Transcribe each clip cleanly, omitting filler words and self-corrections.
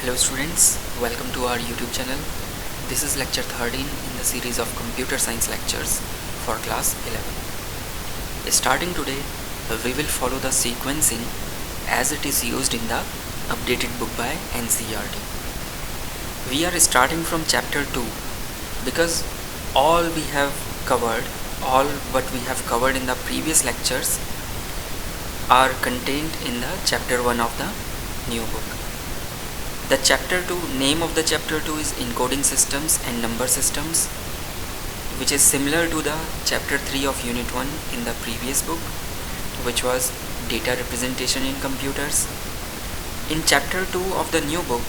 Hello students, welcome to our YouTube channel. This is lecture 13 in the series of computer science lectures for class 11. Starting today, we will follow the sequencing as it is used in the updated book by NCERT. We are starting from chapter 2 because all what we have covered in the previous lectures are contained in the chapter 1 of the new book. The chapter 2, name of the chapter 2 is encoding systems and number systems, which is similar to the chapter 3 of unit 1 in the previous book, which was data representation in computers. In chapter 2 of the new book,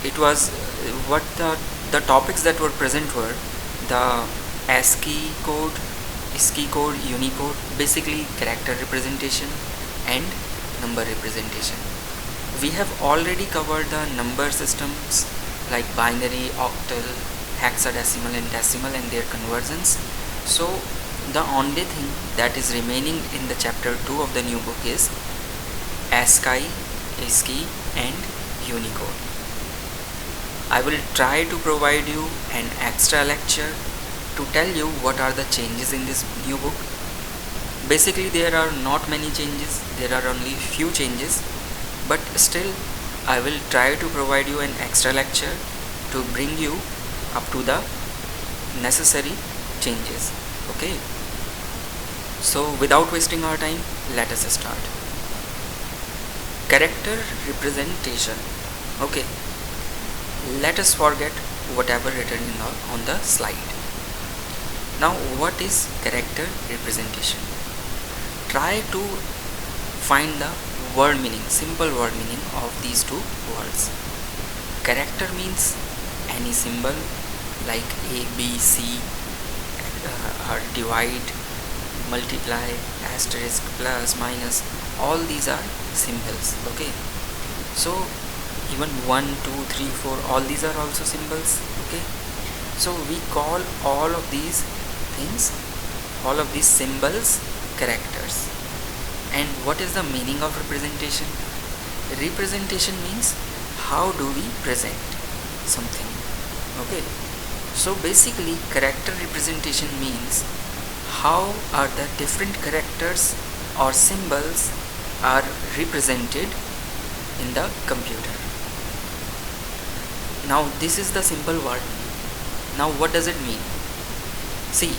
it was what the topics that were present were the ASCII code, ISCII code, Unicode, basically character representation and number representation. We have already covered the number systems like binary, octal, hexadecimal and decimal and their conversions. So the only thing that is remaining in the chapter 2 of the new book is ASCII, ISCII and Unicode. I will try to provide you an extra lecture to tell you what are the changes in this new book. Basically there are not many changes, there are only few changes, but still I will try to provide you an extra lecture to bring you up to the necessary changes. Okay, so without wasting our time, let us start. Character representation. Okay, let us forget whatever written on the slide. Now what is character representation? Try to find the word meaning, simple word meaning of these two words. Character means any symbol like A, B, C, or divide, multiply, asterisk, plus, minus, all these are symbols. Okay, so even 1, 2, 3, 4, all these are also symbols. Okay, so we call all of these things, all of these symbols, characters. And what is the meaning of representation? Representation means how do we present something. Okay, so basically character representation means how are the different characters or symbols are represented in the computer. Now this is the simple word. Now what does it mean? See,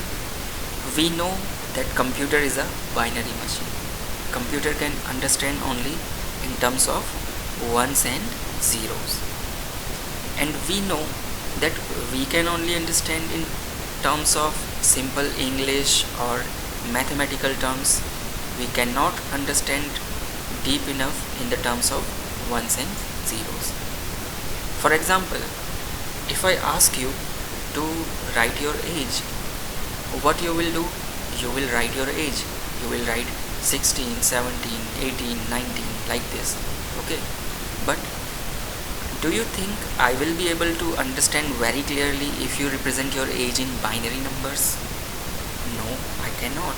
we know that computer is a binary machine. Computer can understand only in terms of ones and zeros, and we know that we can only understand in terms of simple English or mathematical terms. We cannot understand deep enough in the terms of ones and zeros. For example, if I ask you to write your age, what you will do? You will write your age. You will write 16, 17, 18, 19 like this. Okay, but do you think I will be able to understand very clearly if you represent your age in binary numbers? No, I cannot,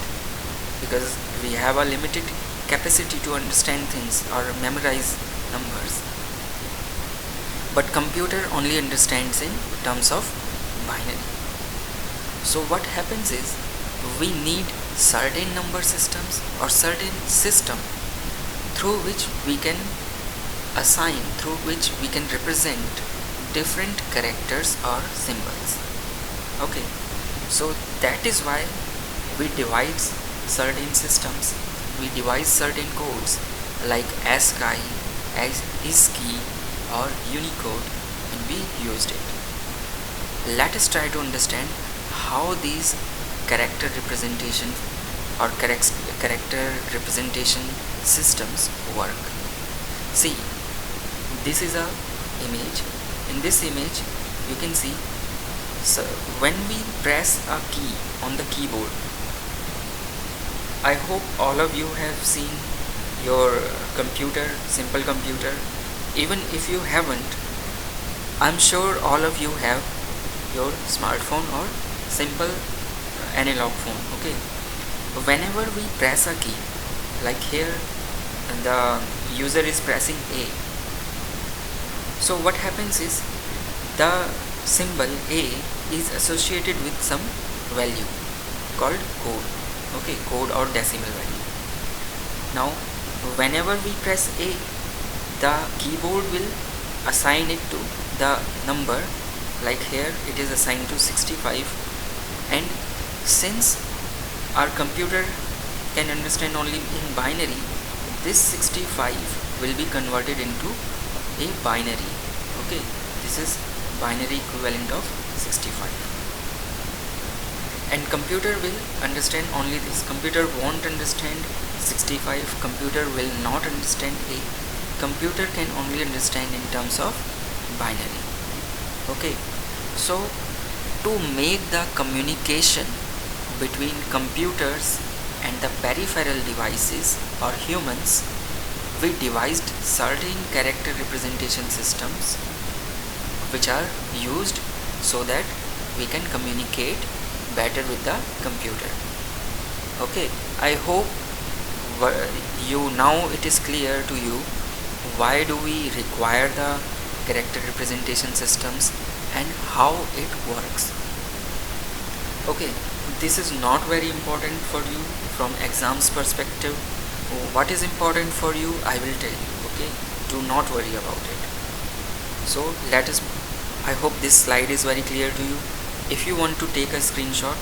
because we have a limited capacity to understand things or memorize numbers. But computer only understands in terms of binary. So what happens is we need certain number systems or certain system through which we can assign, through which we can represent different characters or symbols. Okay, so that is why we devise certain systems, we devise certain codes like ASCII, ISCII or Unicode, and we used it. Let us try to understand how these character representation or character representation systems work. See, this is a image. In this image you can see, so when we press a key on the keyboard, I hope all of you have seen your computer, simple computer. Even if you haven't, I'm sure all of you have your smartphone or simple analog phone. Okay, whenever we press a key, like here the user is pressing A, So what happens is the symbol A is associated with some value called code. Okay, code or decimal value. Now whenever we press A, the keyboard will assign it to the number, like here it is assigned to 65, and since our computer can understand only in binary, this 65 will be converted into a binary. Okay, this is binary equivalent of 65, and computer will understand only this. Computer won't understand 65, computer will not understand A, computer can only understand in terms of binary. Okay, so to make the communication between computers and the peripheral devices or humans, we devised certain character representation systems which are used so that we can communicate better with the computer. Okay, I hope you now it is clear to you why do we require the character representation systems and how it works. Okay, this is not very important for you from exams perspective. What is important for you, I will tell you. Okay, do not worry about it. So let us, I hope this slide is very clear to you. If you want to take a screenshot,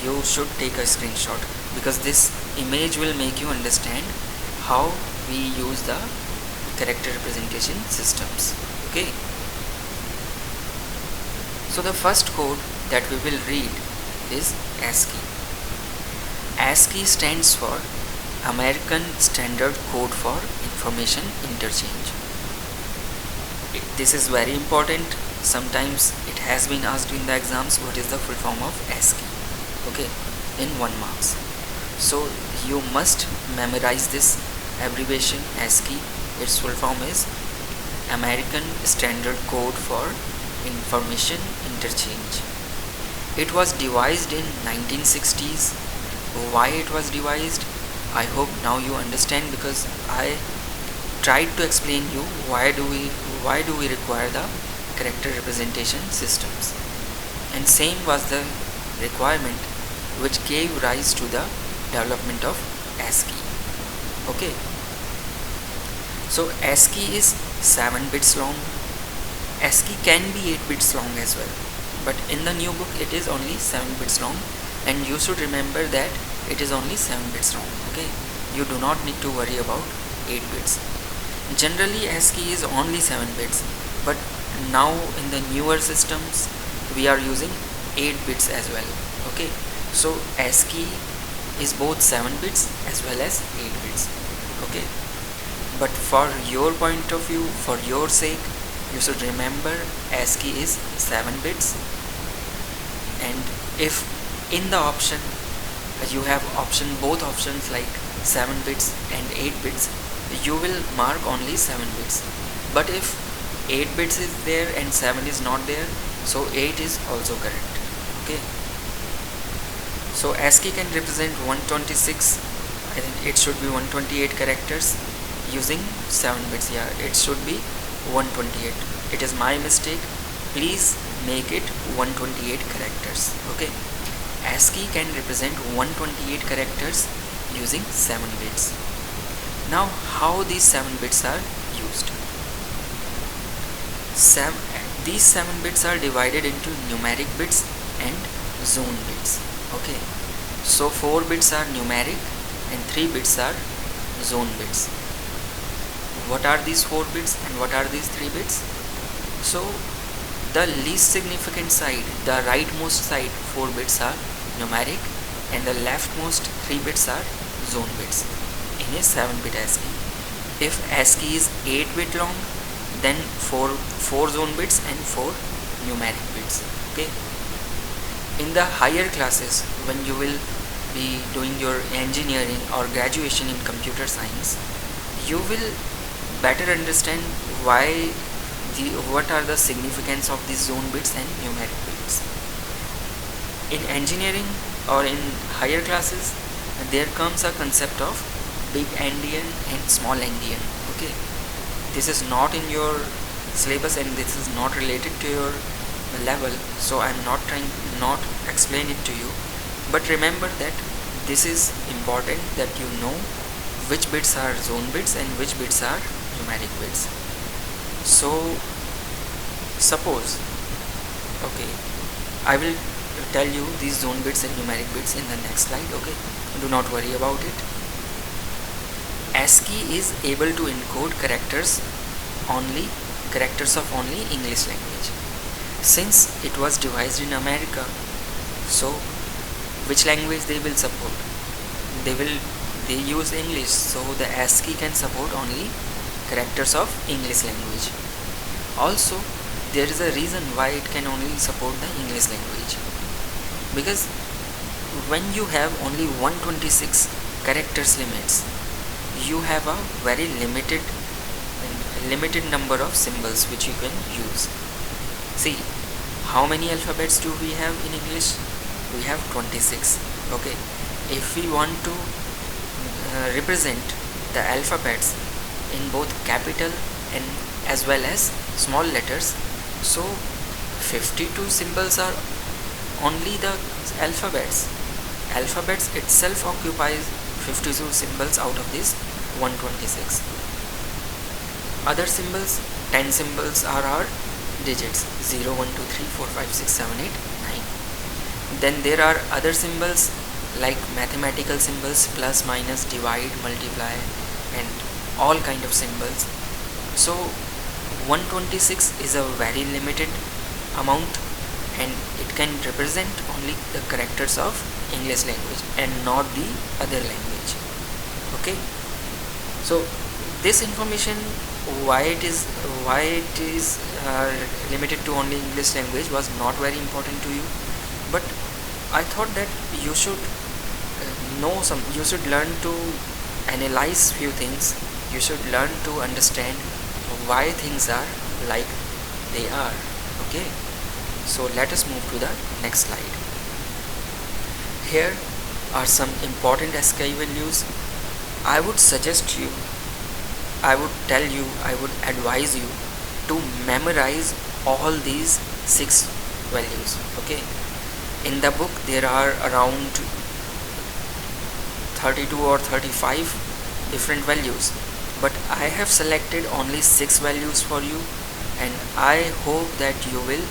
you should take a screenshot, because this image will make you understand how we use the character representation systems. Okay, so the first code that we will read is ASCII. ASCII stands for American Standard Code for Information Interchange. This is very important. Sometimes it has been asked in the exams, what is the full form of ASCII? Okay, in 1 marks. So you must memorize this abbreviation ASCII. Its full form is American Standard Code for Information Interchange. It was devised in 1960s. Why it was devised, I hope now you understand, because I tried to explain you why do we require the character representation systems, and same was the requirement which gave rise to the development of ASCII. Okay, so ASCII is 7 bits long. ASCII can be 8 bits long as well, but in the new book it is only 7 bits long, and you should remember that it is only 7 bits long. Okay, you do not need to worry about 8 bits. Generally ASCII is only 7 bits, but now in the newer systems we are using 8 bits as well. Okay, so ASCII is both 7 bits as well as 8 bits. Okay, but for your point of view, for your sake, you should remember ASCII is 7 bits, and if in the option you have both options like 7 bits and 8 bits, you will mark only 7 bits. But if 8 bits is there and 7 is not there, so 8 is also correct. Okay, so ASCII can represent 126, I think it should be 128 characters using 7 bits. Yeah, it should be 128. It is my mistake. Please make it 128 characters. Okay, ASCII can represent 128 characters using 7 bits. Now how these 7 bits are used? These 7 bits are divided into numeric bits and zone bits. Okay, so 4 bits are numeric and 3 bits are zone bits. What are these 4 bits and what are these 3 bits? So the least significant side, the rightmost side 4 bits are numeric, and the leftmost 3 bits are zone bits in a 7-bit ASCII. If ASCII is 8-bit long, then 4 zone bits and 4 numeric bits. Okay, in the higher classes, when you will be doing your engineering or graduation in computer science, you will better understand what are the significance of these zone bits and numeric bits. In engineering or in higher classes, there comes a concept of big endian and small endian. Okay, this is not in your syllabus and this is not related to your level, so I'm not explain it to you. But remember that this is important that you know which bits are zone bits and which bits are numeric bits. So suppose, okay, I will tell you these zone bits and numeric bits in the next slide. Okay, do not worry about it. ASCII is able to encode characters of only English language. Since it was devised in America, so which language they will support? They use English, so the ASCII can support only characters of English language. Also, there is a reason why it can only support the English language, because when you have only 126 characters limits, you have a very limited number of symbols which you can use. See, how many alphabets do we have in English? We have 26. Okay, if we want to represent the alphabets in both capital and as well as small letters, so 52 symbols are only the alphabets. Alphabets itself occupies 52 symbols out of this 126. Other symbols, 10 symbols are our digits: 0, 1, 2, 3, 4, 5, 6, 7, 8, 9. Then there are other symbols like mathematical symbols, plus, minus, divide, multiply, and all kind of symbols. So 126 is a very limited amount, and it can represent only the characters of English language and not the other language. Okay, so this information, why it is limited to only English language, was not very important to you, but I thought that you should you should learn to analyze few things. You should learn to understand why things are like they are. Okay, so let us move to the next slide. Here are some important ASCII values. I would advise you to memorize all these 6 values. Okay, in the book there are around 32 or 35 different values, but I have selected only 6 values for you, and I hope that you will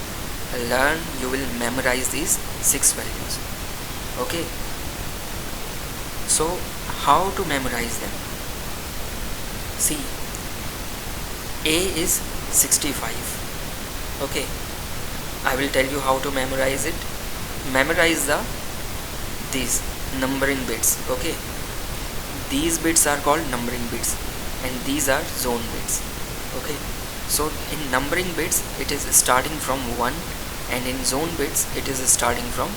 memorize these 6 values. Okay, so how to memorize them? See, A is 65. Okay, I will tell you how to memorize it. Memorize these numbering bits. Okay, these bits are called numbering bits, and these are zone bits. Okay, so in numbering bits it is starting from 1, and in zone bits it is starting from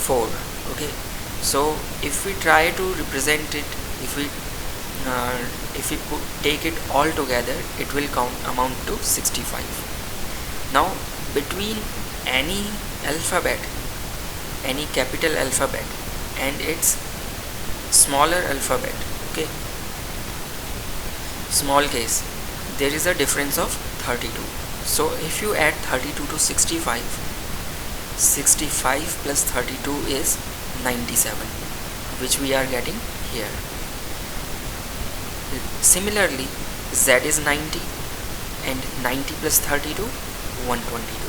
4. Okay, so if we try to represent it, if we take it all together, it will amount to 65. Now, between any alphabet, any capital alphabet, and its smaller alphabet, okay, small case, there is a difference of 32. So if you add 32 to 65, 65 plus 32 is 97, which we are getting here. Similarly, Z is 90, and 90 plus 32, 122.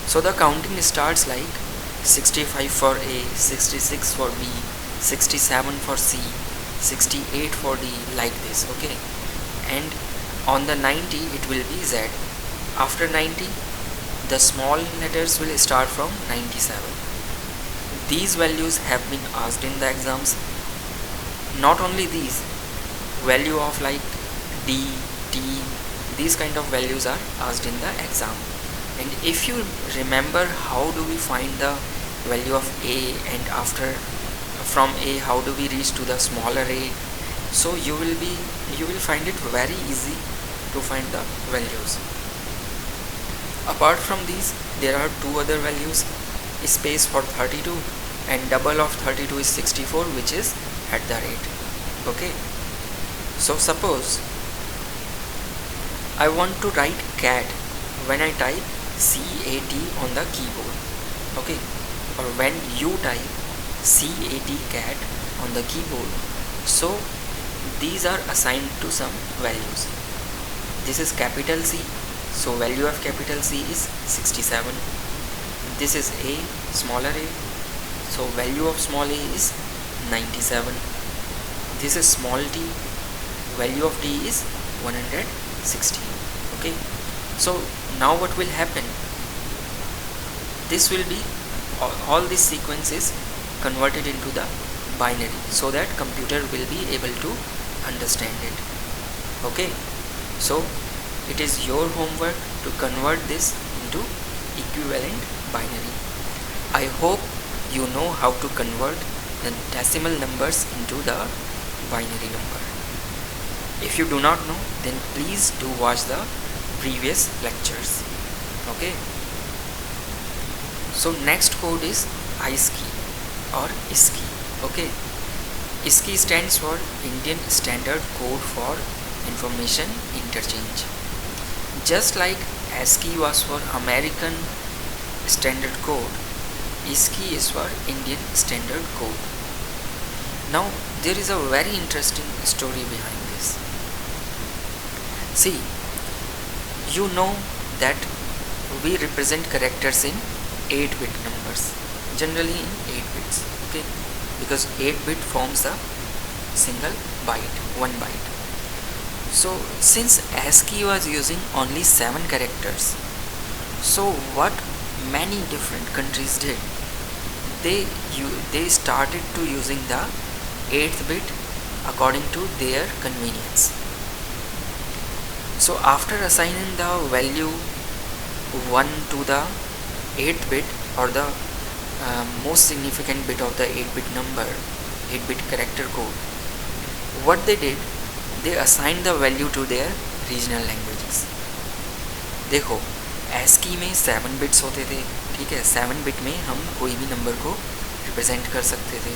So the counting starts like 65 for A, 66 for B, 67 for C, 68 for D, like this. Okay, and on the 90 it will be Z. After 90, the small letters will start from 97. These values have been asked in the exams. Not only these, value of like D, T, these kind of values are asked in the exam. And if you remember how do we find the value of A, and after from A how do we reach to the smaller A, so you will find it very easy to find the values. Apart from these, there are 2 other values: space for 32, and double of 32 is 64, which is at the rate. Okay, so suppose I want to write cat when I type CAT on the keyboard. Okay, or when you type CAT cat on the keyboard. So these are assigned to some values. This is capital C, so value of capital C is 67. This is A, smaller a, so value of small a is 97. This is small t, value of t is 160. Okay, so now what will happen, this will be all this sequence is converted into the binary so that computer will be able to understand it. Okay, so it is your homework to convert this into equivalent binary. I hope you know how to convert the decimal numbers into the binary number. If you do not know, then please do watch the previous lectures. Okay, so next code is ISKI or ISKI. Okay, ISKI stands for Indian Standard Code for Information Interchange. Just like ASCII was for American Standard Code, ISKI is for Indian Standard Code. Now there is a very interesting story behind this. See, you know that we represent characters in 8-bit numbers, generally in 8 bits. Okay, because 8-bit forms a single byte, 1 byte. So since ASCII was using only 7 characters, so what many different countries did, they started to using the 8th bit according to their convenience. So after assigning the value 1 to the 8th bit or the most significant bit of the 8-bit number, 8-bit character code, what they did, they assigned the value to their regional languages. देखो ASCII में 7 bits होते थे, ठीक है, 7 bit में हम कोई भी नंबर को रिप्रेजेंट कर सकते थे,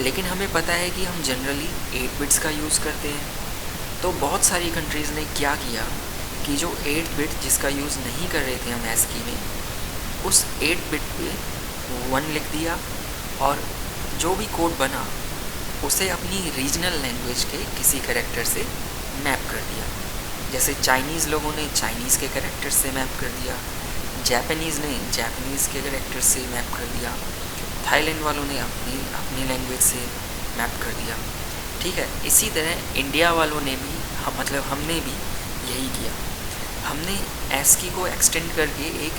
लेकिन हमें पता है कि हम जनरली 8 बिट्स का यूज़ करते हैं. तो बहुत सारी कंट्रीज़ ने क्या किया कि जो 8 बिट जिसका यूज़ नहीं कर रहे थे हम ASCII में, उस 8 बिट पे 1 लिख दिया और जो भी कोड बना उसे अपनी रीजनल लैंग्वेज के किसी कैरेक्टर से मैप कर दिया. जैसे चाइनीज़ लोगों ने चाइनीज़ के कैरेक्टर से मैप कर दिया, जापानीज़ ने जापानीज़ के कैरेक्टर से मैप कर दिया, थाईलैंड वालों ने अपनी लैंग्वेज से मैप कर दिया. ठीक है, इसी तरह इंडिया वालों ने भी हमने भी यही किया. हमने ASCII को एक्सटेंड करके एक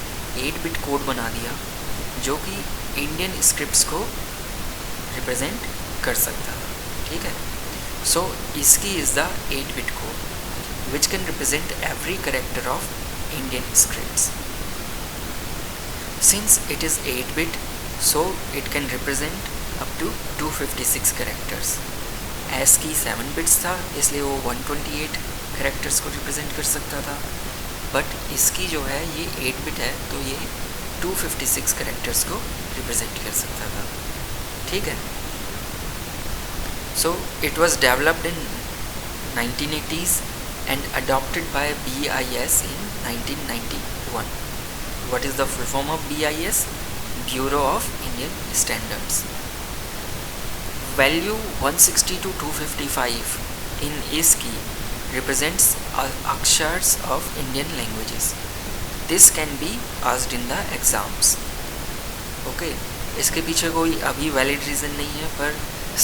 8 बिट कोड बना दिया जो कि इंडियन स्क्रिप्ट्स को रिप्रेजेंट कर सकता था. ठीक है, सो ISKI is the 8 bit code which can represent every character of Indian scripts. Since it is 8 bit, so it can represent up to 256 characters. ASCII 7 bits था, इसलिए वो 128 characters को represent कर सकता था, but ISKI जो है ये 8 bit है तो ये 256 characters को represent कर सकता था. ठीक है, so it was developed in 1980s and adopted by BIS in 1991. What is the full form of BIS? Bureau of Indian Standards. Value 160 to 255 in ISKI represents akshars of Indian languages. This can be asked in the exams. Okay, इसके पीछे कोई अभी valid reason नहीं है, पर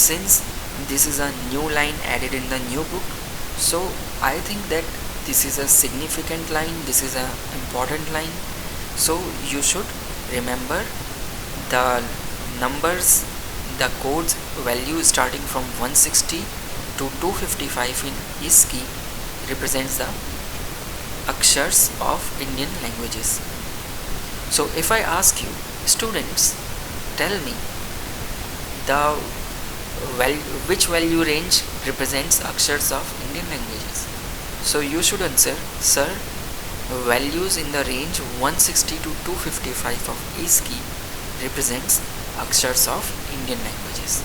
since this is a new line added in the new book, so I think that this is a significant line, this is an important line, so you should remember the numbers, the codes value starting from 160 to 255 in ISKI represents the akshars of Indian languages. So if I ask you, students, tell me which value range represents akshars of Indian languages? So you should answer, sir, values in the range 160 to 255 of ISKI represents akshars of Indian languages.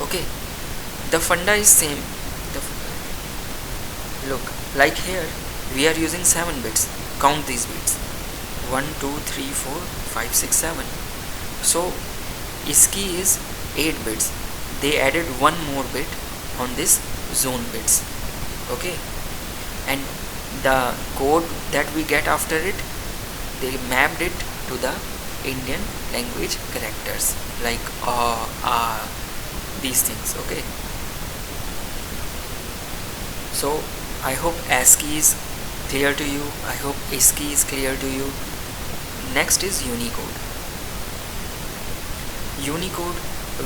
Okay, the funda is same. look, like here we are using 7 bits. Count these bits: 1 2 3 4 5 6 7. So iski is 8 bits. They added one more bit on this zone bits. Okay, and the code that we get after it, they mapped it to the Indian language characters like these things. Okay, so I hope ASCII is clear to you. I hope ISCI is clear to you. Next is Unicode. Unicode,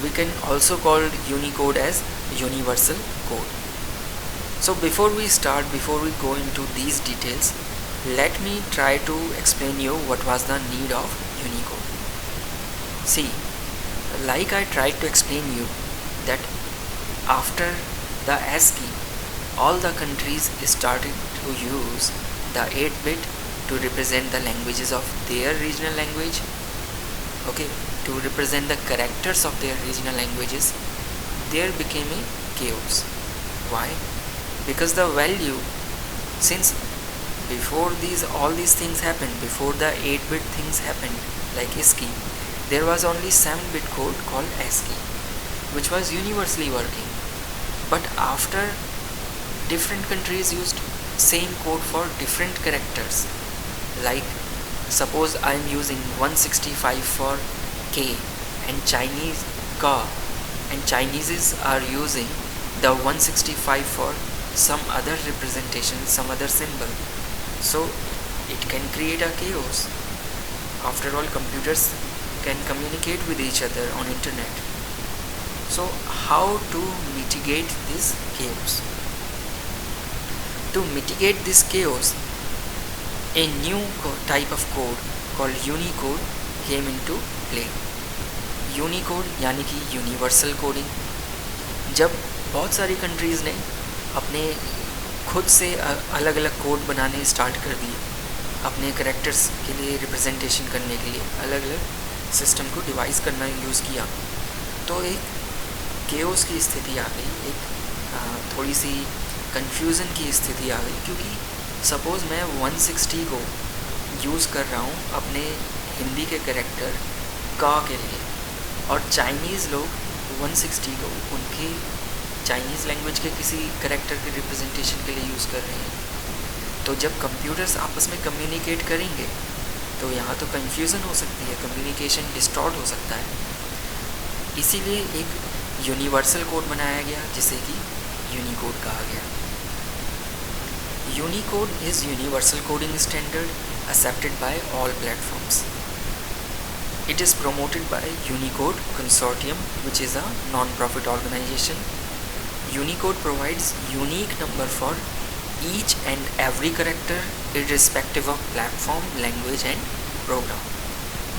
we can also call Unicode as universal code. So before we go into these details, let me try to explain you what was the need of Unicode. See, like I tried to explain you that after the ASCII, all the countries started to use the 8-bit to represent the languages of their regional language. Okay, to represent the characters of their regional languages. There became a chaos. Why? Because the value, since before all these things happened, before the 8-bit things happened like ISCI, there was only 7-bit code called ASCII, which was universally working. But after, different countries used same code for different characters. Like suppose I am using 165 for K and Chinese Ka, and Chineses are using the 165 for some other representation, some other symbol. So it can create a chaos. After all, computers can communicate with each other on internet. So how to mitigate this chaos? To mitigate this chaos, a new type of code called Unicode came into play. Unicode यानी कि universal coding. जब बहुत सारी countries ने अपने खुद से अलग अलग कोड बनाने स्टार्ट कर दिए, अपने करेक्टर्स के लिए रिप्रेजेंटेशन करने के लिए अलग अलग सिस्टम को डिवाइस करना यूज़ किया, तो एक केओस की स्थिति आ गई, एक थोड़ी सी कन्फ्यूज़न की स्थिति आ गई. क्योंकि सपोज़ मैं 160 को यूज़ कर रहा हूँ अपने हिंदी के करेक्टर का के लिए, और चाइनीज़ लोग 160 को उनके चाइनीज़ लैंग्वेज के किसी करेक्टर के रिप्रेजेंटेशन के लिए यूज़ कर रहे हैं. तो जब कंप्यूटर्स आपस में कम्युनिकेट करेंगे तो यहाँ तो कन्फ्यूज़न हो सकती है, कम्युनिकेशन डिस्टॉर्ट हो सकता है. इसीलिए एक यूनिवर्सल कोड बनाया गया जिसे कि यूनिकोड कहा गया. Unicode is universal coding standard accepted by all platforms. It is promoted by Unicode Consortium, which is a non-profit organization. Unicode provides unique number for each and every character irrespective of platform, language and program.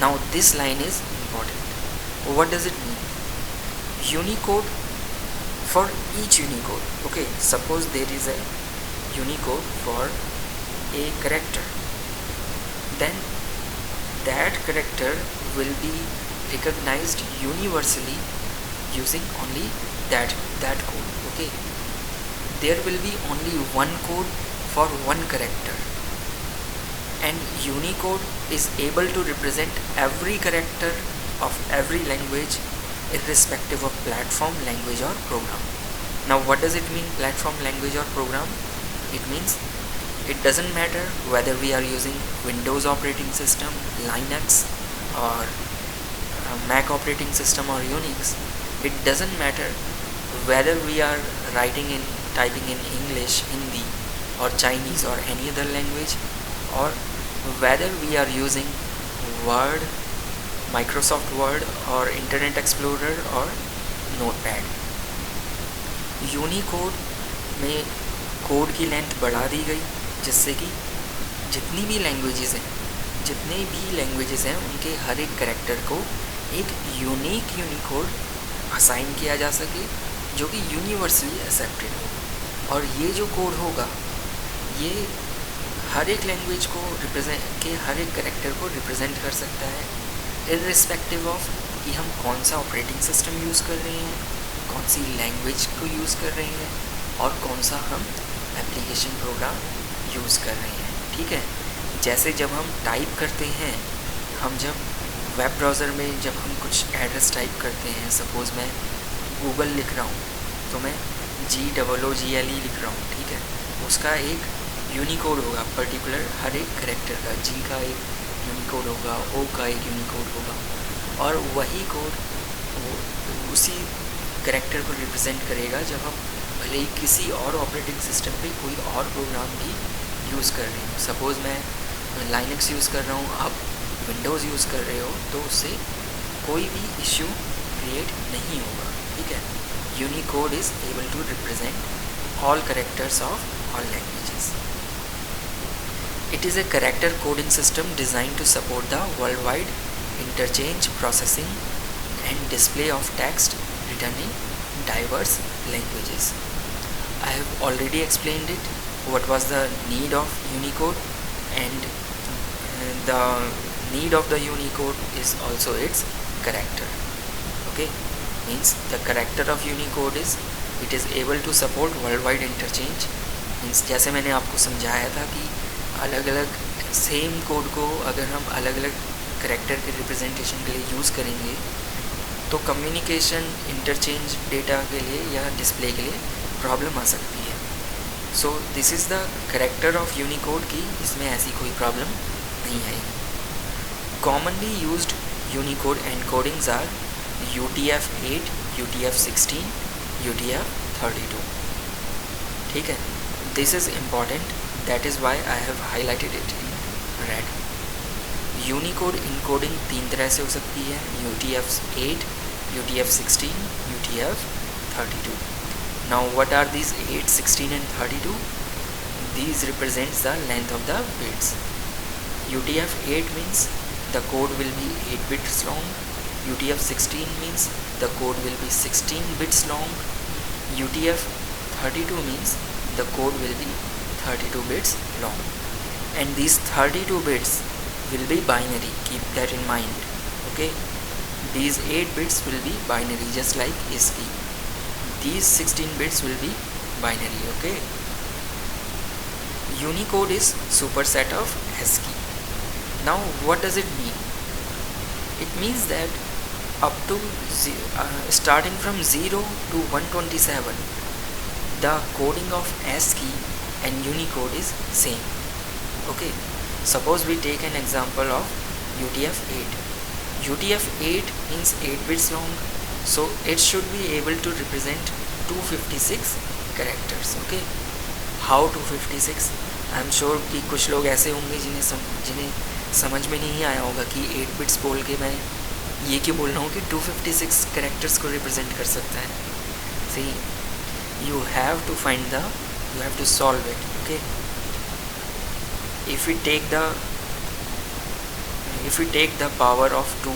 Now this line is important. What does it mean? Unicode, for each Unicode, okay, suppose there is a Unicode for a character, then that character will be recognized universally using only that code. Okay, there will be only one code for one character, and Unicode is able to represent every character of every language irrespective of platform, language or program. Now what does it mean, platform, language or program? It means it doesn't matter whether we are using Windows operating system, Linux or Mac operating system or Unix. It doesn't matter whether we are typing in English, Hindi or Chinese or any other language, or whether we are using Word, Microsoft Word or Internet Explorer or Notepad. Unicode में code की length बढ़ा दी गई, जिससे कि जितने भी languages हैं उनके हर एक कैरेक्टर को एक यूनिक यूनिकोड असाइन किया जा सके, जो कि यूनिवर्सली एक्सेप्टेड हो. और ये जो कोड होगा ये हर एक लैंग्वेज को हर एक कैरेक्टर को रिप्रेजेंट कर सकता है, इर्रिस्पेक्टिव ऑफ कि हम कौन सा ऑपरेटिंग सिस्टम यूज़ कर रहे हैं, कौन सी लैंग्वेज को यूज़ कर रहे हैं और कौन सा हम एप्लीकेशन प्रोग्राम यूज़ कर रहे हैं, ठीक है। जैसे जब हम टाइप करते हैं, हम जब वेब ब्राउज़र में जब हम कुछ एड्रेस टाइप करते हैं, सपोज़ मैं गूगल लिख रहा हूँ तो मैं GOOGLE लिख रहा हूँ, ठीक है। उसका एक यूनिकोड होगा पर्टिकुलर, हर एक करेक्टर का, G का एक यूनिकोड होगा, O का एक यूनिकोड होगा, और वही कोड उसी करेक्टर को रिप्रेजेंट करेगा जब हम भले ही किसी और ऑपरेटिंग सिस्टम पे कोई और प्रोग्राम भी यूज़ कर रहे हो। सपोज़ मैं लाइनक्स यूज़ कर रहा हूँ, आप विंडोज़ यूज़ कर रहे हो, तो उससे कोई भी इश्यू क्रिएट नहीं होगा, ठीक है। Unicode is able to represent all characters of all languages. It is a character coding system designed to support the worldwide interchange, processing and display of text written in diverse languages. I have already explained it, what was the need of Unicode, and the need of the Unicode is also its character. Okay, means the character of Unicode is it is able to support worldwide interchange. Means जैसे मैंने आपको समझाया था कि अलग अलग same code को अगर हम अलग अलग करेक्टर के रिप्रेजेंटेशन के लिए यूज़ करेंगे तो कम्युनिकेशन, इंटरचेंज डेटा के लिए या डिस्प्ले के लिए प्रॉब्लम आ सकती है. So this is the character of Unicode की इसमें ऐसी कोई प्रॉब्लम नहीं आएगी. Commonly used Unicode encodings are UTF-8, UTF-16, UTF-32. ठीक है, this is important. That is why I have highlighted it in red. Unicode encoding तीन तरह से हो सकती है, UTF-8, UTF-16, UTF-32. Now what are these 8, 16 and 32? These represents the length of the bits. UTF-8 means the code will be 8 bits long. UTF-16 means the code will be 16 bits long. UTF-32 means the code will be 32 bits long, and these 32 bits will be binary, keep that in mind. Okay, these 8 bits will be binary just like ASCII. These 16 bits will be binary. Okay, Unicode is superset of ASCII. Now what does it mean? It means that up to starting from 0 to 127 the coding of ASCII and Unicode is same. Okay, suppose we take an example of UTF-8. UTF-8 means 8 bits long, so it should be able to represent 256 characters. Okay, how 256? I am sure कि कुछ लोग ऐसे होंगे जिन्हें समझ में नहीं आया होगा कि 8 बिट्स बोल के मैं ये क्यों बोल रहा हूँ कि 256 characters को represent कर सकता है. See, you have to find the you have to solve it. Okay, if we take the power of 2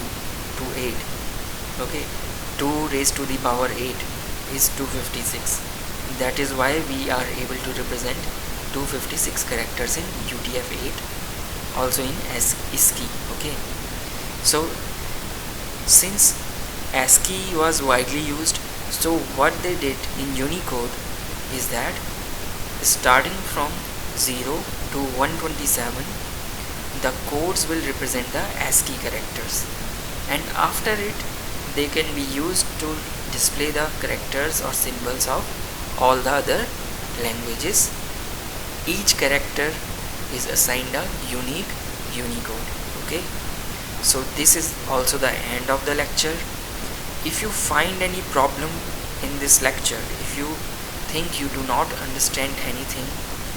to 8, okay, 2 raised to the power 8 is 256. That is why we are able to represent 256 characters in UTF-8, also in ASCII. Okay, so since ASCII was widely used, so what they did in Unicode is that starting from 0 to 127 the codes will represent the ASCII characters, and after it they can be used to display the characters or symbols of all the other languages. Each character is assigned a unique Unicode. Okay, so this is also the end of the lecture. If you find any problem in this lecture, if you think you do not understand anything,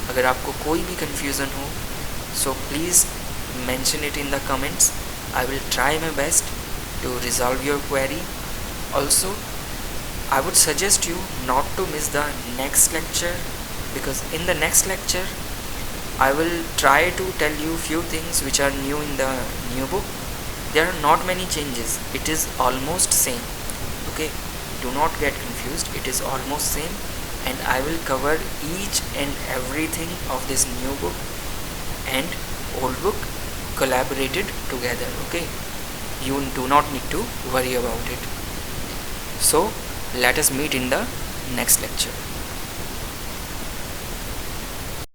अगर आपको कोई भी confusion हो, so please mention it in the comments. I will try my best to resolve your query. Also, I would suggest you not to miss the next lecture, because in the next lecture I will try to tell you few things which are new in the new book. There are not many changes, it is almost same. Okay, do not get confused, it is almost same, and I will cover each and everything of this new book and old book collaborated together. Okay, you do not need to worry about it. So let us meet in the next lecture.